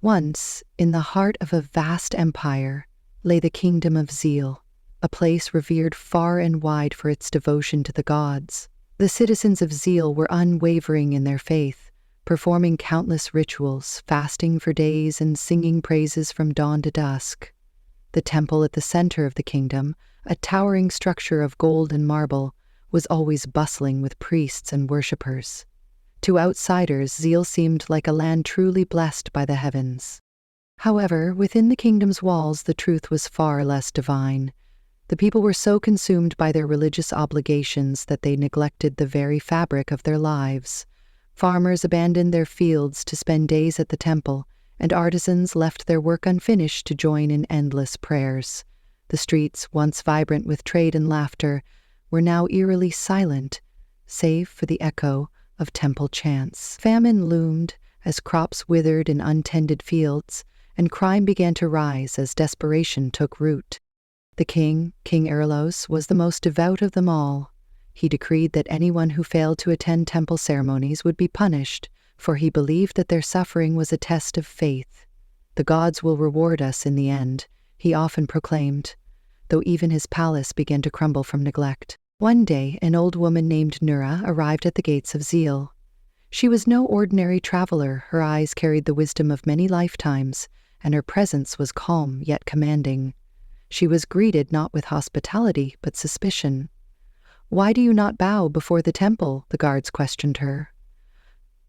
Once, in the heart of a vast empire, lay the Kingdom of Zeal, a place revered far and wide for its devotion to the gods. The citizens of Zeal were unwavering in their faith, performing countless rituals, fasting for days, and singing praises from dawn to dusk. The temple at the center of the kingdom, a towering structure of gold and marble, was always bustling with priests and worshippers. To outsiders, Zeal seemed like a land truly blessed by the heavens. However, within the kingdom's walls, the truth was far less divine. The people were so consumed by their religious obligations that they neglected the very fabric of their lives. Farmers abandoned their fields to spend days at the temple, and artisans left their work unfinished to join in endless prayers. The streets, once vibrant with trade and laughter, were now eerily silent, save for the echo of temple chants. Famine loomed as crops withered in untended fields, and crime began to rise as desperation took root. The king, King Erolos, was the most devout of them all. He decreed that anyone who failed to attend temple ceremonies would be punished, for he believed that their suffering was a test of faith. "The gods will reward us in the end," he often proclaimed, though even his palace began to crumble from neglect. One day, an old woman named Nura arrived at the gates of Zeal. She was no ordinary traveler. Her eyes carried the wisdom of many lifetimes, and her presence was calm yet commanding. She was greeted not with hospitality, but suspicion. "Why do you not bow before the temple?" the guards questioned her.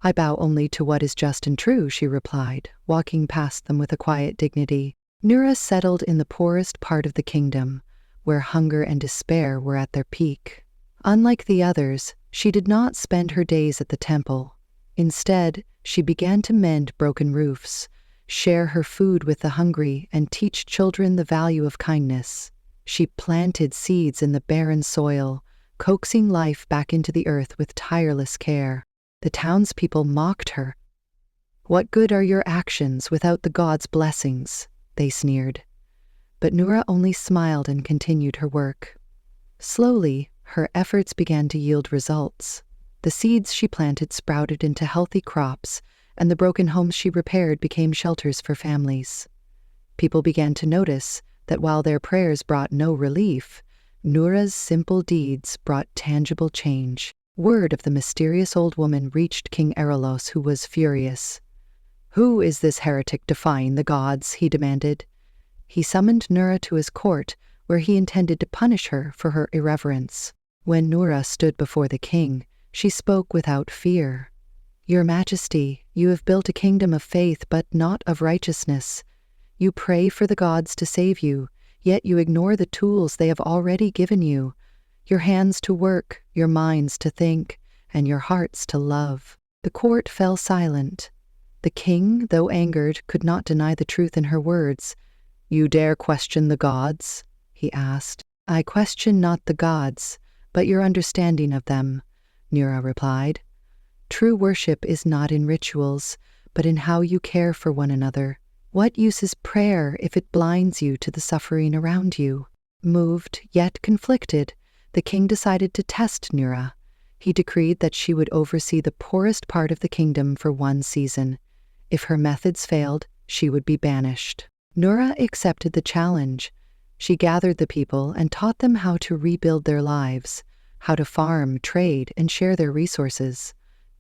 "I bow only to what is just and true," she replied, walking past them with a quiet dignity. Nura settled in the poorest part of the kingdom, where hunger and despair were at their peak. Unlike the others, she did not spend her days at the temple. Instead, she began to mend broken roofs, share her food with the hungry, and teach children the value of kindness. She planted seeds in the barren soil, coaxing life back into the earth with tireless care. The townspeople mocked her. "What good are your actions without the gods' blessings?" they sneered. But Nura only smiled and continued her work. Slowly, her efforts began to yield results. The seeds she planted sprouted into healthy crops, and the broken homes she repaired became shelters for families. People began to notice that while their prayers brought no relief, Nura's simple deeds brought tangible change. Word of the mysterious old woman reached King Erolos, who was furious. "Who is this heretic defying the gods?" he demanded. He summoned Nura to his court, where he intended to punish her for her irreverence. When Nura stood before the king, she spoke without fear. "Your Majesty, you have built a kingdom of faith, but not of righteousness. You pray for the gods to save you, yet you ignore the tools they have already given you. Your hands to work, your minds to think, and your hearts to love." The court fell silent. The king, though angered, could not deny the truth in her words. "You dare question the gods?" he asked. "I question not the gods, but your understanding of them," Nura replied. "True worship is not in rituals, but in how you care for one another. What use is prayer if it blinds you to the suffering around you?" Moved, yet conflicted, the king decided to test Nura. He decreed that she would oversee the poorest part of the kingdom for one season. If her methods failed, she would be banished. Nura accepted the challenge. She gathered the people and taught them how to rebuild their lives, how to farm, trade, and share their resources.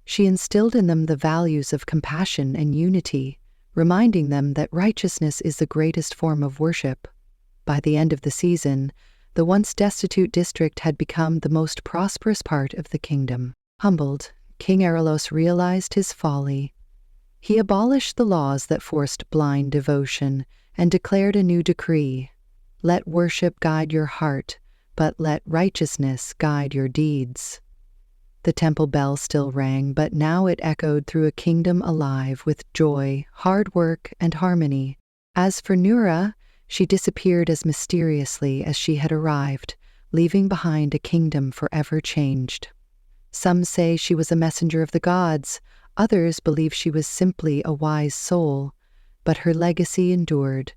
She instilled in them the values of compassion and unity, reminding them that righteousness is the greatest form of worship. By the end of the season, the once destitute district had become the most prosperous part of the kingdom. Humbled, King Erolos realized his folly. He abolished the laws that forced blind devotion and declared a new decree: "Let worship guide your heart, but let righteousness guide your deeds." The temple bell still rang, but now it echoed through a kingdom alive with joy, hard work, and harmony. As for Nura, she disappeared as mysteriously as she had arrived, leaving behind a kingdom forever changed. Some say she was a messenger of the gods, others believe she was simply a wise soul, but her legacy endured,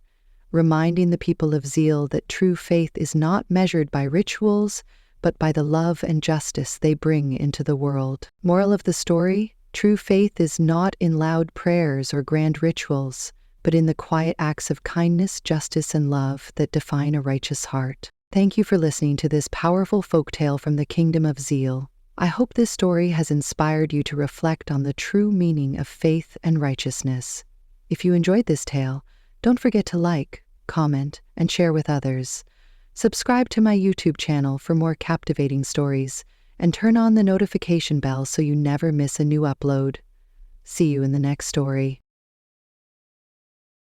reminding the people of Zeal that true faith is not measured by rituals, but by the love and justice they bring into the world. Moral of the story: true faith is not in loud prayers or grand rituals, but in the quiet acts of kindness, justice, and love that define a righteous heart. Thank you for listening to this powerful folktale from the Kingdom of Zeal. I hope this story has inspired you to reflect on the true meaning of faith and righteousness. If you enjoyed this tale, don't forget to like, comment, and share with others. Subscribe to my YouTube channel for more captivating stories, and turn on the notification bell so you never miss a new upload. See you in the next story.